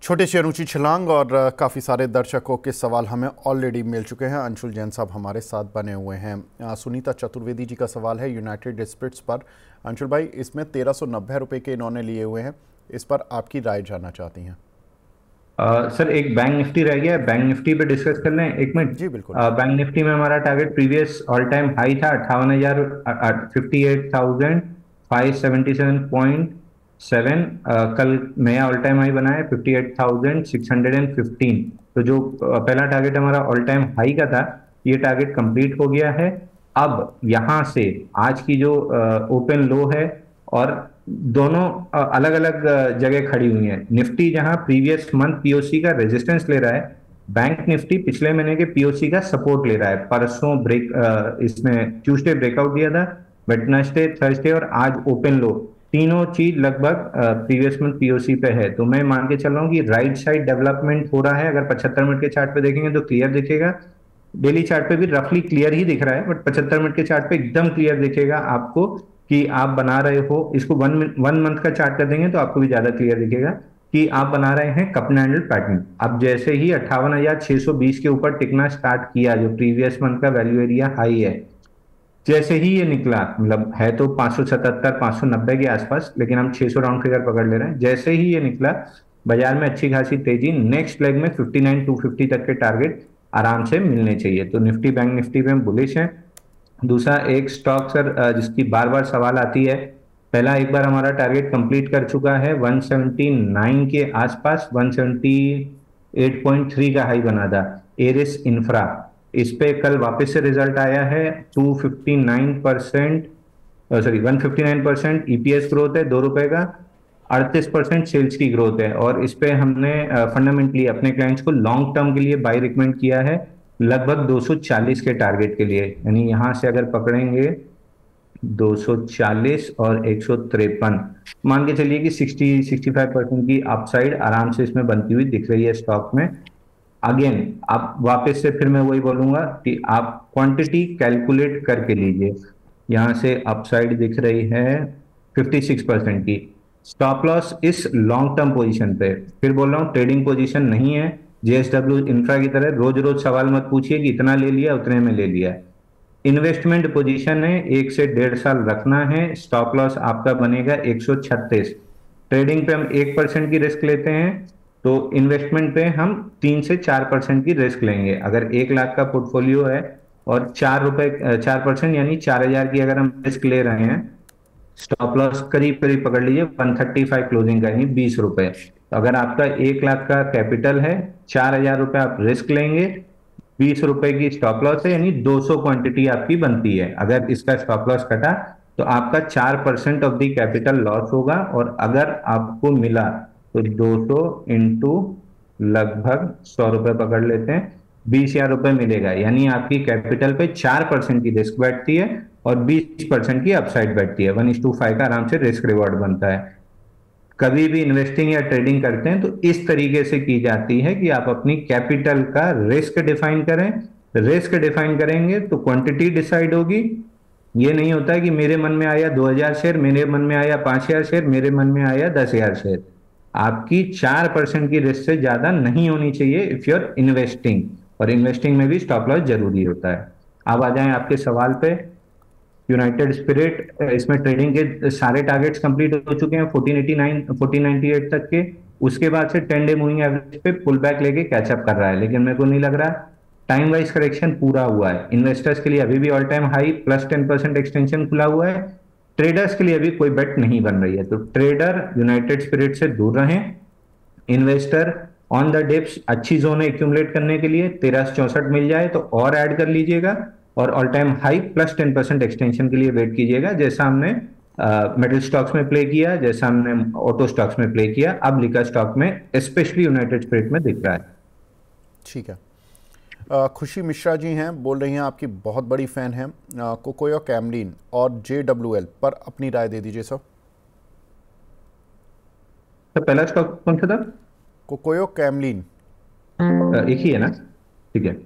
छोटे से ऊंची छलांग और काफ़ी सारे दर्शकों के सवाल हमें ऑलरेडी मिल चुके हैं। अंशुल जैन साहब हमारे साथ बने हुए हैं। सुनीता चतुर्वेदी जी का सवाल है यूनाइटेड स्पिरिट्स पर। अंशुल भाई, इसमें 1390 रुपये के इन्होंने लिए हुए हैं, इस पर आपकी राय जानना चाहती हैं। सर एक बैंक निफ्टी रह गया है, बैंक निफ्टी पे डिस्कस कर लें 1 मिनट। जी बिल्कुल। बैंक निफ्टी में हमारा target previous all time high था 58,000, 58,577.7। कल नया ऑल टाइम हाई बना है 58,615। तो जो पहला टारगेट हमारा ऑल टाइम हाई का था, ये टारगेट कंप्लीट हो गया है। अब यहाँ से आज की जो ओपन लो है, और दोनों अलग अलग जगह खड़ी हुई हैं। निफ्टी जहां प्रीवियस मंथ पीओसी का रेजिस्टेंस ले रहा है, बैंक निफ्टी पिछले महीने के पीओसी का सपोर्ट ले रहा है। परसों इसमें ट्यूसडे ब्रेकआउट दिया था, वेडनेसडे, थर्सडे और आज ओपन लो, तीनों चीज लगभग प्रीवियस मंथ पीओसी पे है। तो मैं मान के चल रहा हूँ कि राइट साइड डेवलपमेंट हो रहा है। अगर 75 मिनट के चार्ट पे देखेंगे तो क्लियर दिखेगा, डेली चार्ट पे भी रफली क्लियर ही दिख रहा है, बट 75 मिनट के चार्ट पे एकदम क्लियर दिखेगा आपको कि आप बना रहे हो। इसको वन मंथ का चार्ट कर देंगे तो आपको भी ज्यादा क्लियर दिखेगा कि आप बना रहे हैं कप एंड हैंडल पैटर्न। अब जैसे ही 58,620 के ऊपर टिकना स्टार्ट किया, जो प्रीवियस मंथ का वैल्यू एरिया हाई है, जैसे ही ये निकला, मतलब है तो 577 590 के आसपास, लेकिन हम 600 राउंड फिगर पकड़ ले रहे हैं। जैसे ही ये निकला, बाजार में अच्छी खासी तेजी, नेक्स्ट लेग में 59,250 तक के टारगेट आराम से मिलने चाहिए। तो निफ्टी बैंक निफ्टी पे हम बुलिश हैं। दूसरा एक स्टॉक सर, जिसकी बार बार सवाल आती है, पहला एक बार हमारा टारगेट कंप्लीट कर चुका है 179 के आसपास, 178.3 का हाई बना था, एरिस इंफ्रा। इस पे कल वापस से रिजल्ट आया है, 259%, सॉरी 159% ईपीएस ग्रोथ है, ₹2 का, 38% सेल्स की ग्रोथ है। और इस पे हमने फंडामेंटली अपने क्लाइंट्स को लॉन्ग टर्म के लिए बाय रिकमेंड किया है, लगभग 240 के टारगेट के लिए। यानी यहां से अगर पकड़ेंगे 240 और 153, मान के चलिए कि 60-65% की अपसाइड आराम से इसमें बनती हुई दिख रही है स्टॉक में। अगेन आप वापस से फिर मैं वही बोलूंगा कि आप क्वांटिटी कैलकुलेट करके लीजिए। यहां से अपसाइड दिख रही है 56% की। स्टॉप लॉस इस लॉन्ग टर्म पोजीशन पे, फिर बोल रहा हूँ, ट्रेडिंग पोजीशन नहीं है। जेएसडब्ल्यू इंफ्रा की तरह रोज रोज सवाल मत पूछिए कि इतना ले लिया उतने में ले लिया। इन्वेस्टमेंट पोजीशन है, 1 से 1.5 साल रखना है। स्टॉप लॉस आपका बनेगा 136। ट्रेडिंग पे हम 1% की रिस्क लेते हैं, तो इन्वेस्टमेंट पे हम 3 से 4% की रिस्क लेंगे। अगर 1 लाख का पोर्टफोलियो है और 4% यानी 4,000 की अगर हम रिस्क ले रहे हैं, स्टॉप लॉस करीब करीब पकड़ लीजिए 135 क्लोजिंग का, यानी ₹20। तो अगर आपका 1 लाख का कैपिटल है, 4,000 रुपए आप रिस्क लेंगे, ₹20 की स्टॉप लॉस है, यानी 200 क्वांटिटी आपकी बनती है। अगर इसका स्टॉप लॉस कटा तो आपका 4% ऑफ द कैपिटल लॉस होगा। और अगर आपको मिला तो 200 इंटू लगभग ₹100 पकड़ लेते हैं, ₹20,000 मिलेगा। यानी आपकी कैपिटल पे 4% की रिस्क बैठती है और 20% की अपसाइड बैठती है। 1:5 का आराम से रिस्क रिवॉर्ड बनता है। कभी भी इन्वेस्टिंग या ट्रेडिंग करते हैं तो इस तरीके से की जाती है कि आप अपनी कैपिटल का रिस्क डिफाइन करें। रिस्क डिफाइन करेंगे तो क्वांटिटी डिसाइड होगी। ये नहीं होता है कि मेरे मन में आया 2,000 शेयर, मेरे मन में आया 5,000 शेयर, मेरे मन में आया 10,000 शेयर। आपकी 4% की रिस्क से ज्यादा नहीं होनी चाहिए इफ यू आर इन्वेस्टिंग। और इन्वेस्टिंग में भी स्टॉप लॉस जरूरी होता है। अब आ जाएं आपके सवाल पे। यूनाइटेड स्पिरिट, इसमें ट्रेडिंग के सारे टारगेट्स कंप्लीट हो चुके हैं 1489 1498 तक के। उसके बाद से 10 डे मूविंग एवरेज पे पुल बैक लेके कैचअप कर रहा है, लेकिन मेरे को नहीं लग रहा टाइम वाइज करेक्शन पूरा हुआ है। इन्वेस्टर्स के लिए अभी भी ऑल टाइम हाई +10% एक्सटेंशन खुला हुआ है। ट्रेडर्स के लिए अभी कोई बेट नहीं बन रही है, तो ट्रेडर यूनाइटेड स्पिरिट से दूर रहें। इन्वेस्टर ऑन द डिप्स अच्छी जोन एक्यूमुलेट करने के लिए 1364 मिल जाए तो और ऐड कर लीजिएगा, और ऑल टाइम हाई +10% एक्सटेंशन के लिए वेट कीजिएगा, जैसा हमने मेटल स्टॉक्स में प्ले किया, जैसा हमने ऑटो स्टॉक्स में प्ले किया, अब लिकर स्टॉक में स्पेशली यूनाइटेड स्पिरिट में दिख रहा है। ठीक है। खुशी मिश्रा जी हैं, बोल रही हैं आपकी बहुत बड़ी फ़ैन हैं। कोकोयो कैमलिन और JWL पर अपनी राय दे दीजिए सर। तो पहला स्टॉक कौन सा था? कोकोयो कैमलिन। एक ही है ना? ठीक है।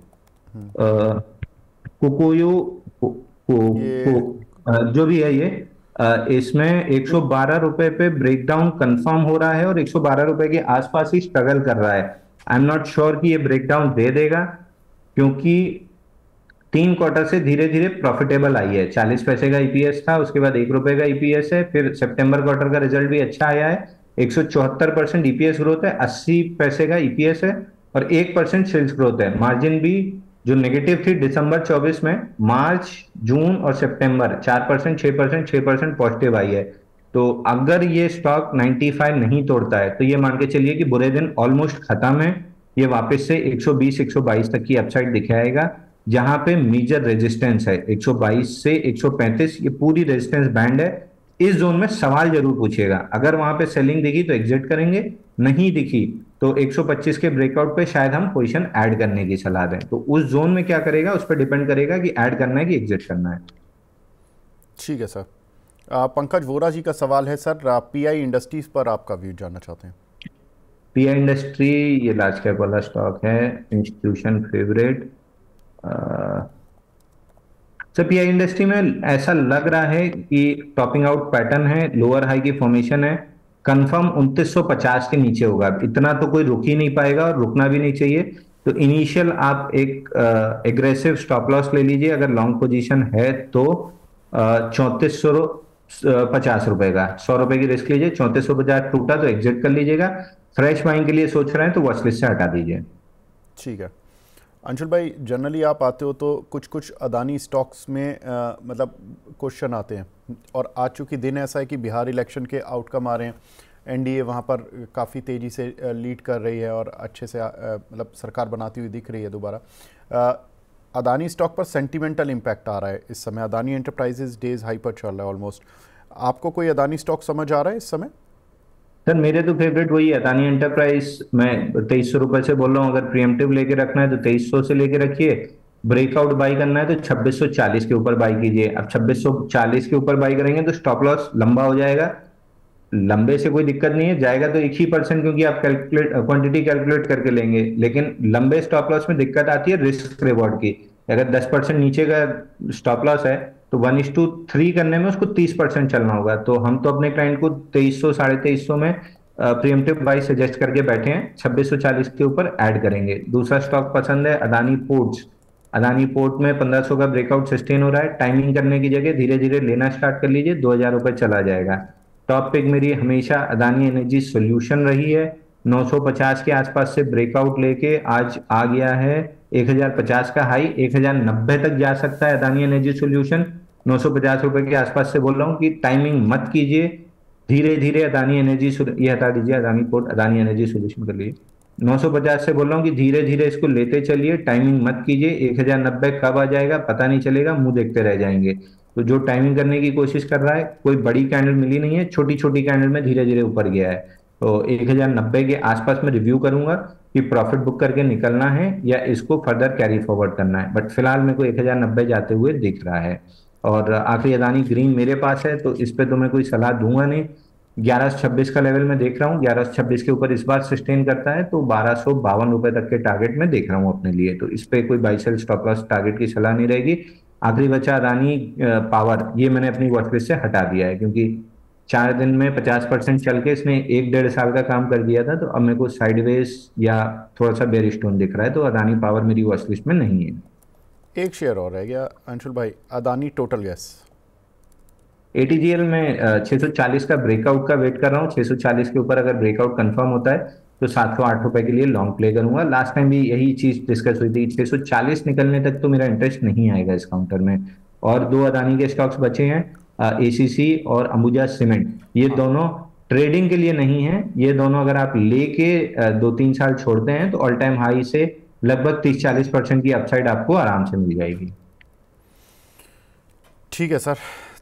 कोकोयो को, को, ये को, जो भी है ये, इसमें 112 रुपए पे ब्रेकडाउन कंफर्म हो रहा है और 112 रुपए के आसपास ही स्ट्रगल कर रहा है। आई एम नॉट श्योर कि ये ब्रेकडाउन दे देगा, क्योंकि 3 क्वार्टर से धीरे धीरे प्रॉफिटेबल आई है। 40 पैसे का ईपीएस था, उसके बाद 1 रुपए का ईपीएस है, फिर सितंबर क्वार्टर का रिजल्ट भी अच्छा आया है। 174% ईपीएस ग्रोथ है, 80 पैसे का ईपीएस है और 1% सेल्स ग्रोथ है। मार्जिन भी जो नेगेटिव थी दिसंबर 24 में, मार्च, जून और सितंबर 4%, 6%, 6% पॉजिटिव आई है। तो अगर ये स्टॉक 95 नहीं तोड़ता है तो ये मान के चलिए कि बुरे दिन ऑलमोस्ट खत्म है। ये वापस से 120 122 तक की अपसाइड दिखाएगा, जहां पे मेजर रेजिस्टेंस है 122 से 135, ये पूरी रेजिस्टेंस बैंड है। इस जोन में सवाल जरूर पूछिएगा, अगर वहां पे सेलिंग दिखी तो एग्जिट करेंगे, नहीं दिखी तो 125 के ब्रेकआउट पे शायद हम पोजीशन ऐड करने की सलाह दें। तो उस जोन में क्या करेगा उस पर डिपेंड करेगा कि ऐड करना है कि एग्जिट करना है। ठीक है सर। पंकज वोरा जी का सवाल है सर, पीआई इंडस्ट्रीज पर आपका व्यू जानना चाहते हैं। पीआई इंडस्ट्री ये लार्ज कैप वाला स्टॉक है, institution favourite. Sir pi industry में ऐसा लग रहा है कि टॉपिंग आउट पैटर्न है, लोअर हाई की फॉर्मेशन है, कंफर्म 2950 के नीचे होगा। इतना तो कोई रुक ही नहीं पाएगा और रुकना भी नहीं चाहिए। तो इनिशियल आप एक एग्रेसिव स्टॉप लॉस ले लीजिए, अगर लॉन्ग पोजीशन है तो 3450 रुपए का 100 रुपए की रिस्क लीजिए। 3450 टूटा तो एग्जिट कर लीजिएगा। फ्रेश बाइंग के लिए सोच रहे हैं तो वॉच लिस्ट से हटा दीजिए। ठीक है अंशुल भाई, जनरली आप आते हो तो कुछ कुछ अदानी स्टॉक्स में मतलब क्वेश्चन आते हैं, और आज चूंकि दिन ऐसा है कि बिहार इलेक्शन के आउटकम आ रहे हैं, एनडीए वहाँ पर काफ़ी तेज़ी से लीड कर रही है और अच्छे से मतलब सरकार बनाती हुई दिख रही है दोबारा। अदानी स्टॉक पर सेंटिमेंटल इम्पैक्ट आ रहा है इस समय। अदानी एंटरप्राइजेज डेज हाई पर चल रहा है ऑलमोस्ट। आपको कोई अदानी स्टॉक समझ आ रहा है इस समय? सर मेरे तो फेवरेट वही है अदानी एंटरप्राइज। मैं 2300 रुपए से बोल रहा हूँ, अगर प्रीएम्प्टिव लेके रखना है तो 2300 से लेके रखिए। ब्रेकआउट बाई करना है तो 2640 के ऊपर बाई कीजिए। अब 2640 के ऊपर बाई करेंगे तो स्टॉप लॉस लंबा हो जाएगा। लंबे से कोई दिक्कत नहीं है, जाएगा तो 1 ही% क्योंकि आप कैलकुलेट क्वांटिटी कैलकुलेट करके लेंगे। लेकिन लंबे स्टॉप लॉस में दिक्कत आती है रिस्क रिवॉर्ड की। अगर 10% नीचे का स्टॉप लॉस है तो 1:3 करने में उसको 30% चलना होगा। तो हम तो अपने क्लाइंट को 2300 2350 में प्रीएम्प्टिव बाई सजेस्ट करके बैठे हैं, 2640 के ऊपर ऐड करेंगे। दूसरा स्टॉक पसंद है अदानी पोर्ट्स। अदानी पोर्ट में 1500 का ब्रेकआउट सस्टेन हो रहा है। टाइमिंग करने की जगह धीरे धीरे लेना स्टार्ट कर लीजिए, 2000 रुपए चला जाएगा। टॉप पिक मेरी हमेशा अदानी एनर्जी सॉल्यूशन रही है। 950 के आसपास से ब्रेकआउट लेके आज आ गया है 1050 का हाई, 1090 तक जा सकता है अदानी एनर्जी सॉल्यूशन। 950 रुपए के आसपास से बोल रहा हूँ कि टाइमिंग मत कीजिए, धीरे धीरे अदानी एनर्जी, ये हटा दीजिए Adani port, Adani energy solution कर लीजिए। 950 से बोल रहा हूँ कि धीरे धीरे इसको लेते चलिए, टाइमिंग मत कीजिए। 1090 कब आ जाएगा पता नहीं चलेगा, मुंह देखते रह जाएंगे। तो जो टाइमिंग करने की कोशिश कर रहा है, कोई बड़ी कैंडल मिली नहीं है, छोटी छोटी कैंडल में धीरे धीरे ऊपर गया है। तो 1090 के आसपास में रिव्यू करूंगा कि प्रॉफिट बुक करके निकलना है या इसको फर्दर कैरी फॉरवर्ड करना है। बट फिलहाल मेरे को 1090 जाते हुए दिख रहा है। और आखिरी अदानी ग्रीन मेरे पास है, तो इस पे तो मैं कोई सलाह दूंगा नहीं। 1126 का लेवल में देख रहा हूँ, 1126 के ऊपर इस बार सस्टेन करता है तो 1252 रुपए तक के टारगेट में देख रहा हूँ अपने लिए। तो इस पे कोई buy sell stop loss target की सलाह नहीं रहेगी। आखिरी बचा अदानी पावर, ये मैंने अपनी वॉचलिस्ट से हटा दिया है क्योंकि 4 दिन में 50% चल के इसने 1 डेढ़ साल का काम कर दिया था। तो अब मेरे को साइडवेज या थोड़ा सा बेयर स्टोन दिख रहा है, तो अदानी पावर मेरी वॉचलिस्ट में नहीं है। एक शेयर और रह गया अंशुल भाई, अदानी टोटल गैस। एटीजीएल में 640 का ब्रेकआउट का वेट कर रहा हूँ। 640 के ऊपर अगर ब्रेकआउट कंफर्म होता है तो 708 रुपए के लिए लॉन्ग प्ले करूंगा। लास्ट टाइम भी यही चीज डिस्कस हुई थी, 640 निकलने तक तो मेरा इंटरेस्ट नहीं आएगा इस काउंटर में। और 2 अदानी के स्टॉक्स बचे हैं, एसीसी और अंबुजा सीमेंट। ये दोनों ट्रेडिंग के लिए नहीं है, ये दोनों अगर आप लेके 2-3 साल छोड़ते हैं तो ऑल टाइम हाई से लगभग 30-40% की अपसाइड आपको आराम से मिल जाएगी। ठीक है सर,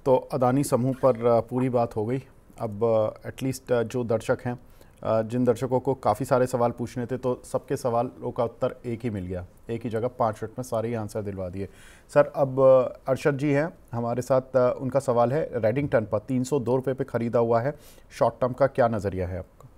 तो अदानी समूह पर पूरी बात हो गई। अब एटलीस्ट जो दर्शक हैं, जिन दर्शकों को काफ़ी सारे सवाल पूछने थे, तो सबके सवालों का उत्तर एक ही मिल गया, एक ही जगह 5 मिनट में सारे ही आंसर दिलवा दिए। सर अब अरशद जी हैं हमारे साथ, उनका सवाल है रेडिंगटन पर 302 रुपये पे ख़रीदा हुआ है, शॉर्ट टर्म का क्या नज़रिया है आपका?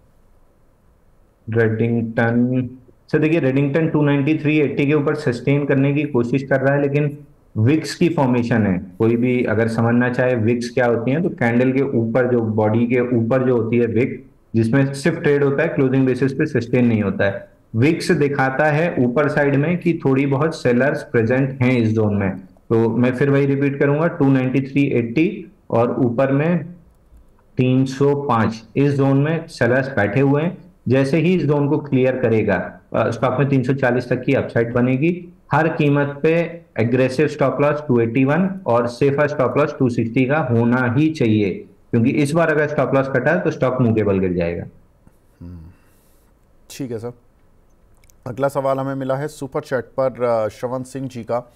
रेडिंगटन, सर देखिए रेडिंगटन 293.80 के ऊपर सस्टेन करने की कोशिश कर रहा है, लेकिन विक्स की फॉर्मेशन है। कोई भी अगर समझना चाहे विक्स क्या होती है, तो कैंडल के ऊपर, जो बॉडी के ऊपर जो होती है विक, जिसमें सिर्फ ट्रेड होता है, क्लोजिंग बेसिस पे सस्टेन नहीं होता है। विक्स दिखाता है ऊपर साइड में कि थोड़ी बहुत सेलर्स प्रेजेंट हैं इस जोन में। तो मैं फिर वही रिपीट करूंगा, 293.80 और ऊपर में 305, इस जोन में सेलर्स बैठे हुए हैं। जैसे ही इस जोन को क्लियर करेगा, स्टॉक में 340 तक की अपसाइड बनेगी। हर कीमत पे एग्रेसिव स्टॉप लॉस 281 और सेफर स्टॉप लॉस 260 का होना ही चाहिए, क्योंकि इस बार अगर स्टॉप लॉस कटा तो स्टॉक मुंह के बल गिर जाएगा। ठीक है सर। अगला सवाल हमें मिला है सुपर चैट पर श्रवण सिंह जी का।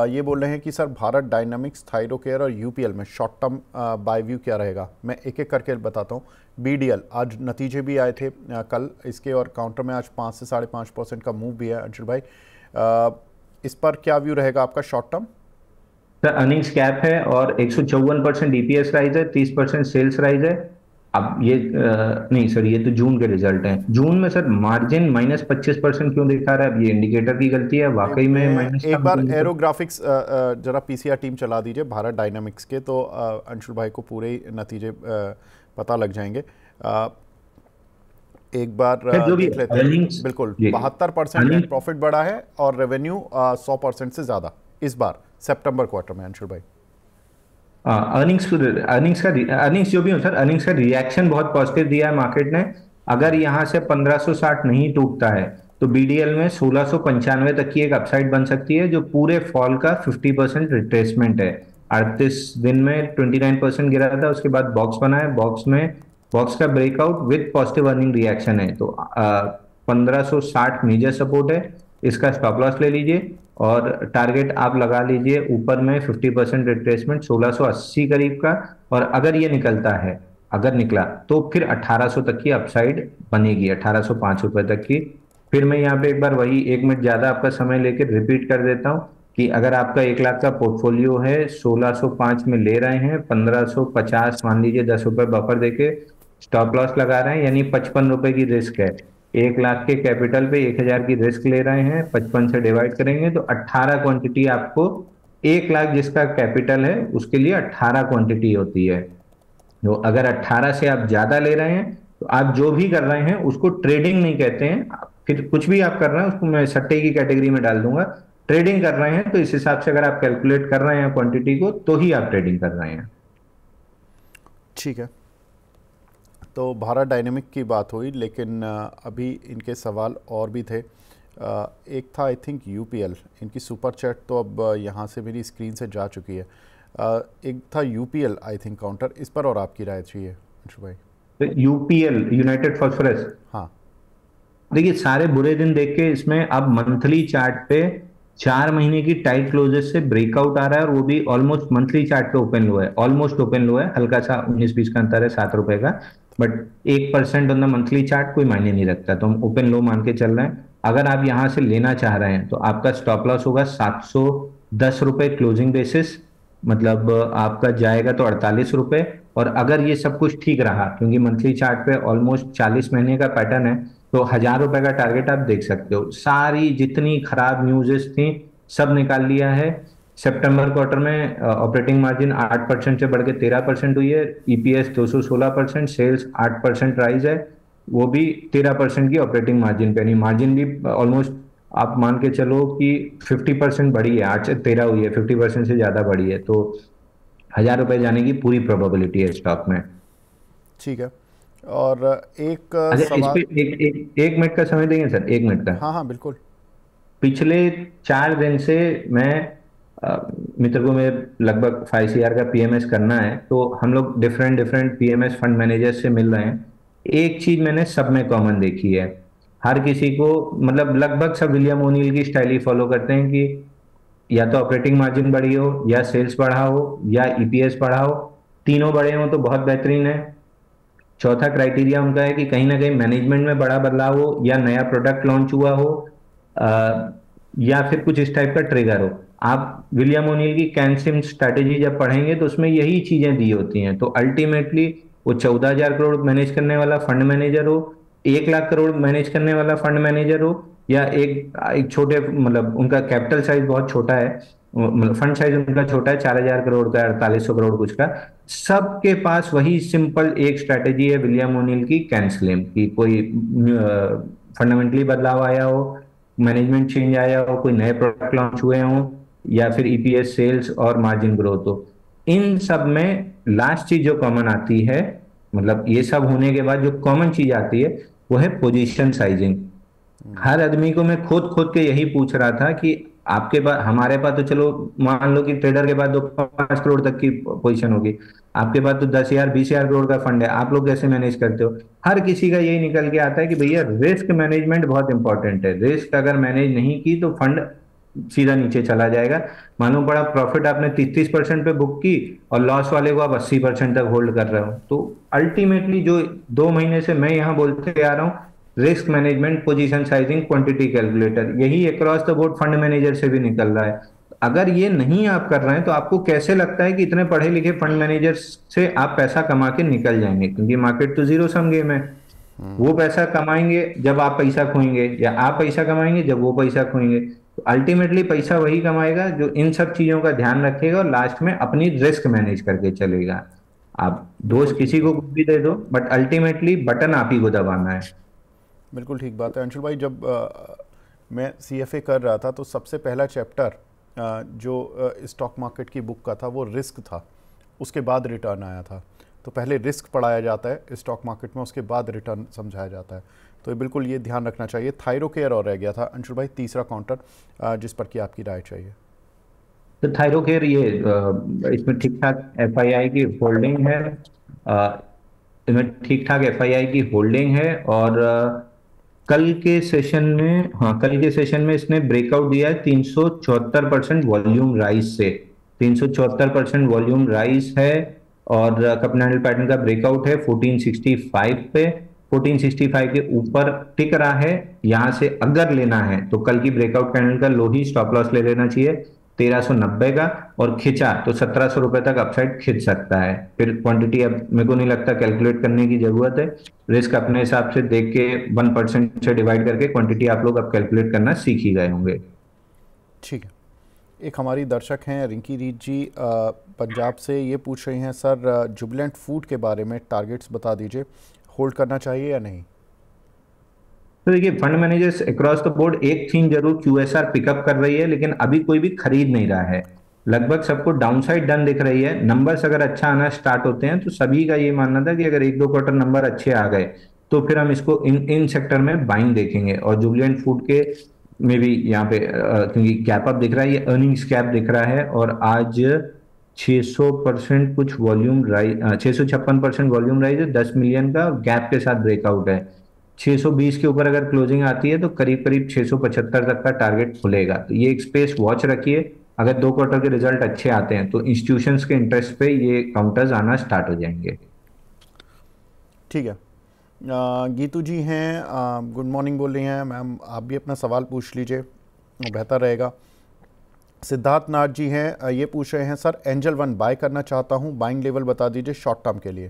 ये बोल रहे हैं कि सर भारत डायनामिक्स, थायरोकेयर और यूपीएल में शॉर्ट टर्म बाय व्यू क्या रहेगा। मैं एक एक करके बताता हूँ। बीडीएल आज नतीजे भी आए थे कल इसके, और काउंटर में आज 5 से 5.5% का मूव भी है। अंशुल भाई, इस पर क्या व्यू रहेगा आपका short term? Sir earnings cap है और 154% ईपीएस राइज है, 30% सेल्स राइज है। अब ये नहीं सर, ये तो जून के रिजल्ट हैं। जून में सर मार्जिन -25% क्यों दिखा रहा है? अब ये इंडिकेटर की गलती है, वाकई में माइनस एक बार एरोग्राफिक्स जरा पीसीआर टीम चला दीजिए भारत डायनामिक्स के, तो अंशुल भाई को पूरे नतीजे पता लग जाएंगे। एक बार जो भी देख लेते हैं। बिल्कुल 72% नेट प्रॉफिट बढ़ा है और रेवेन्यू 100% से ज़्यादा इस बार सितंबर क्वार्टर में। अंशुल भाई, अर्निंग्स जो भी हो सर, अर्निंग्स का रिएक्शन बहुत पॉजिटिव दिया है मार्केट ने। अगर यहाँ से 1560 नहीं टूटता है तो बीडीएल में 1695 तक की एक अपसाइड बन सकती है, जो पूरे फॉल का 50% रिट्रेसमेंट है। 38 दिन में 29% गिरा था, उसके बाद बॉक्स बना है, बॉक्स का breakout with positive earning reaction है। तो 1560 मेजर सपोर्ट है, इसका स्टॉप लॉस ले लीजिए और टारगेट आप लगा लीजिए ऊपर में 50% रिट्रेसमेंट 1680 करीब का। और अगर ये निकलता है, अगर निकला तो फिर 1800 तक की अपसाइड बनेगी, 1805 रुपए तक की। फिर मैं यहाँ पे एक बार वही 1 मिनट ज्यादा आपका समय लेकर रिपीट कर देता हूँ कि अगर आपका 1 लाख का पोर्टफोलियो है, 1605 में ले रहे हैं, 1550 मान लीजिए 10 रुपए बफर देके स्टॉप लॉस लगा रहे हैं, यानी 55 रुपए की रिस्क है। 1 लाख के कैपिटल पे 1000 की रिस्क ले रहे हैं, 55 से डिवाइड करेंगे तो 18 क्वांटिटी आपको, 1 लाख जिसका कैपिटल है उसके लिए 18 क्वांटिटी होती है। तो अगर 18 से आप ज्यादा ले रहे हैं तो आप जो भी कर रहे हैं उसको ट्रेडिंग नहीं कहते हैं। फिर कुछ भी आप कर रहे हैं उसको मैं सट्टे की कैटेगरी में डाल दूंगा। ट्रेडिंग कर रहे हैं तो इस हिसाब से अगर आप कैलकुलेट कर रहे हैं क्वांटिटी को, तो ही आप ट्रेडिंग कर रहे हैं। ठीक है। तो भारत डायनेमिक की बात हुई, लेकिन अभी इनके सवाल और भी थे। एक था आई थिंक यूपीएल, इनकी सुपर चैट तो अब यहाँ से मेरी स्क्रीन से जा चुकी है। एक था यूपीएल आई थिंक काउंटर, इस पर और आपकी राय चाहिए अंशु भाई। तो यूपीएल, यूनाइटेड फॉस्फोरस, हाँ देखिए सारे बुरे दिन देख के इसमें अब मंथली चार्ट पे 4 महीने की टाइट क्लोजेस से ब्रेकआउट आ रहा है, और वो भी ऑलमोस्ट मंथली चार्ट पे ओपन लो है, ऑलमोस्ट ओपन लो है, हल्का सा 19-20 का अंतर है, 7 रुपए का। But 1% on the monthly chart कोई मायने नहीं रखता, तो हम ओपन लो मान के चल रहे हैं। अगर आप यहां से लेना चाह रहे हैं तो आपका स्टॉप लॉस होगा 710 रुपए क्लोजिंग बेसिस, मतलब आपका जाएगा तो 48 रुपए। और अगर ये सब कुछ ठीक रहा, क्योंकि मंथली चार्ट पे ऑलमोस्ट 40 महीने का पैटर्न है, तो 1000 रुपए का टारगेट आप देख सकते हो। सारी जितनी खराब न्यूज़ेस थी सब निकाल लिया है। सितंबर क्वार्टर में ऑपरेटिंग मार्जिन 8% से बढ़ के 13% हुई है, ईपीएस 216%, सेल्स 8% राइज है, वो भी 13% की ऑपरेटिंग मार्जिन पे, यानी मार्जिन भी ऑलमोस्ट आप मान के चलो कि 50% बढ़ी है, 8 से 13 हुई है, 50% से ज्यादा बढ़ी है। तो 1000 रुपए जाने की पूरी प्रोबेबिलिटी है स्टॉक में। ठीक है। और एक अच्छा, इस सवाल। पे एक मिनट का समय देंगे सर, 1 मिनट का। हाँ हाँ बिल्कुल। पिछले 4 दिन से मैं मित्र को मेरे लगभग 5 CR का पीएमएस करना है, तो हम लोग different different PMS fund manager से मिल रहे हैं। एक चीज मैंने सब में कॉमन देखी है, हर किसी को, मतलब लगभग सब विलियम ओनील की स्टाइल ही फॉलो करते हैं कि या तो ऑपरेटिंग मार्जिन बढ़ी हो, या सेल्स बढ़ा हो, या ईपीएस बढ़ा हो। तीनों बड़े हो तो बहुत बेहतरीन है। चौथा क्राइटेरिया उनका है कि कहीं ना कहीं मैनेजमेंट में बड़ा बदलाव हो, या नया प्रोडक्ट लॉन्च हुआ हो, या फिर कुछ इस टाइप का ट्रिगर हो। आप विलियम ओनील की कैनसिम स्ट्रैटेजी जब पढ़ेंगे तो उसमें यही चीजें दी होती हैं। तो अल्टीमेटली वो 14,000 करोड़ मैनेज करने वाला फंड मैनेजर हो, 1 लाख करोड़ मैनेज करने वाला फंड मैनेजर हो, या एक एक छोटे, मतलब उनका कैपिटल साइज बहुत छोटा है, फंड साइज उनका छोटा है, 4,000 करोड़ का, 4,800 करोड़ कुछ का। सबके पास वही सिंपल एक स्ट्रैटेजी है विलियम ओनिल की, कैंसलिंग की। कोई फंडामेंटली बदलाव आया हो, मैनेजमेंट चेंज आया हो, कोई नए प्रोडक्ट लॉन्च हुए हो, या फिर ईपीएस सेल्स और मार्जिन ग्रोथ हो, इन सब में लास्ट चीज जो कॉमन आती है, मतलब ये सब होने के बाद जो कॉमन चीज आती है वो है पोजीशन साइजिंग। हर आदमी को मैं खोद खोद के यही पूछ रहा था कि आपके पास, हमारे पास तो चलो मान लो कि ट्रेडर के पास तो 5 करोड़ तक की पोजीशन होगी, आपके पास तो 10,000 20,000 करोड़ का फंड है, आप लोग कैसे मैनेज करते हो? हर किसी का यही निकल के आता है कि भैया रिस्क मैनेजमेंट बहुत इंपॉर्टेंट है, रिस्क अगर मैनेज नहीं की तो फंड सीधा नीचे चला जाएगा। मालूम पड़ा प्रॉफिट आपने 33% पे बुक की और लॉस वाले को आप 80% तक होल्ड कर रहे हो। तो अल्टीमेटली जो 2 महीने से मैं यहाँ बोलते आ रहा हूँ, risk management, position sizing, quantity calculator, यही across the board fund manager से भी निकल रहा है। अगर ये नहीं आप कर रहे हैं तो आपको कैसे लगता है कि इतने पढ़े लिखे फंड मैनेजर से आप पैसा कमा के निकल जाएंगे? क्योंकि मार्केट तो जीरो सम गेम है। वो पैसा कमाएंगे जब आप पैसा खोएंगे, या आप पैसा कमाएंगे जब वो पैसा खोएंगे। तो अल्टीमेटली पैसा वही कमाएगा जो इन सब चीजों का ध्यान रखेगा और लास्ट में अपनी रिस्क मैनेज करके चलेगा। आप दोस्त बिल्कुल ठीक किसी को बात है। कुछ भी दे दो, बट अल्टीमेटली बटन आप ही को दबाना है। बिल्कुल ठीक बात है अंशुल भाई। जब मैं सीएफए कर रहा था तो सबसे पहला चैप्टर जो स्टॉक मार्केट की बुक का था वो रिस्क था, उसके बाद रिटर्न आया था। तो पहले रिस्क पढ़ाया जाता है स्टॉक मार्केट में, उसके बाद रिटर्न समझाया जाता है। तो ये बिल्कुल ये ध्यान रखना चाहिए। थायरोकेयर और रह गया था अंशुल भाई तीसरा काउंटर जिस पर कि आपकी राय चाहिए। तो थायरोकेयर ये इसमें ठीक ठाक एफआईआई की होल्डिंग है, इसमें ठीक ठाक एफआईआई की होल्डिंग है। और कल के सेशन में, हाँ कल के सेशन में इसने ब्रेकआउट दिया है 374% वॉल्यूम राइज से, 374% वॉल्यूम राइज है। और कपनल पैटर्न का ब्रेकआउट है 1465 पे, 1465 के ऊपर टिक रहा है। यहां से अगर लेना है तो कल की ब्रेकआउट कैंडल का लो ही स्टॉप लॉस ले लेना चाहिए 1390 का, और खिंचा तो 1700 रुपए तक अपसाइड खिंच सकता है। फिर क्वांटिटी अब मेरे को नहीं लगता कैलकुलेट करने की जरूरत है, रिस्क अपने हिसाब से देख के 1% से डिवाइड करके क्वांटिटी आप लोग अब कैलकुलेट करना सीख ही गए होंगे। ठीक है। एक हमारी दर्शक हैं रिंकी रीत जी पंजाब से, ये पूछ रही हैं सर जुबिलेंट फूड के बारे में टारगेट्स बता दीजिए, होल्ड करना चाहिए या नहीं? तो देखिए fund managers across the board एक थीम जरूर क्यूएसआर पिकअप कर रही है, लेकिन अभी कोई भी खरीद नहीं रहा है। लगभग सबको डाउनसाइड डन दिख रही है। नंबर्स अगर अच्छा आना स्टार्ट होते हैं तो सभी का ये मानना था कि अगर 1-2 क्वार्टर नंबर अच्छे आ गए तो फिर हम इसको इन इन सेक्टर में बाइंग देखेंगे। और जुबिलेंट फूड के में भी यहाँ पे क्योंकि गैप अप दिख रहा है, ये अर्निंग्स गैप दिख रहा है, और आज 600% कुछ वॉल्यूम राइज, 656% वॉल्यूम राइज है, 10 मिलियन का गैप के साथ ब्रेकआउट है। 620 के ऊपर अगर क्लोजिंग आती है तो करीब करीब 675 तक का टारगेट खुलेगा। तो ये एक स्पेस वॉच रखिए। अगर 2 क्वार्टर के रिजल्ट अच्छे आते हैं तो इंस्टीट्यूशंस के इंटरेस्ट पे ये काउंटर्स आना स्टार्ट हो जाएंगे। ठीक है। गीतू जी हैं, गुड मॉर्निंग बोल रही हैं मैम, आप भी अपना सवाल पूछ लीजिए, बेहतर रहेगा। सिद्धार्थ नाथ जी हैं, ये पूछ रहे हैं सर एंजल वन बाय करना चाहता हूं, बाइंग लेवल बता दीजिए शॉर्ट टर्म के लिए।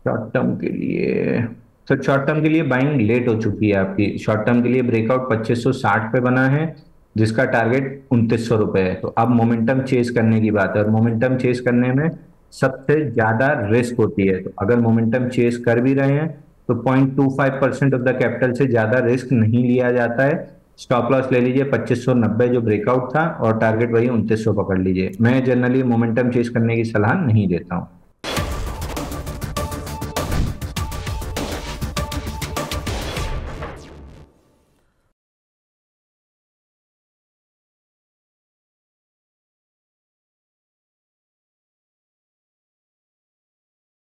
शॉर्ट टर्म के लिए, तो शॉर्ट टर्म के लिए बाइंग लेट हो चुकी है आपकी। शॉर्ट टर्म के लिए ब्रेकआउट 2560 पे बना है, जिसका टारगेट 2900 रुपए है। तो अब मोमेंटम चेस करने की बात है, और मोमेंटम चेस करने में सबसे ज्यादा रिस्क होती है। तो अगर मोमेंटम चेस कर भी रहे हैं तो 0.25% ऑफ द कैपिटल से ज्यादा रिस्क नहीं लिया जाता है। स्टॉप लॉस ले लीजिए 2590 जो ब्रेकआउट था, और टारगेट वही 2900 पकड़ लीजिए। मैं जनरली मोमेंटम चेस करने की सलाह नहीं देता हूँ।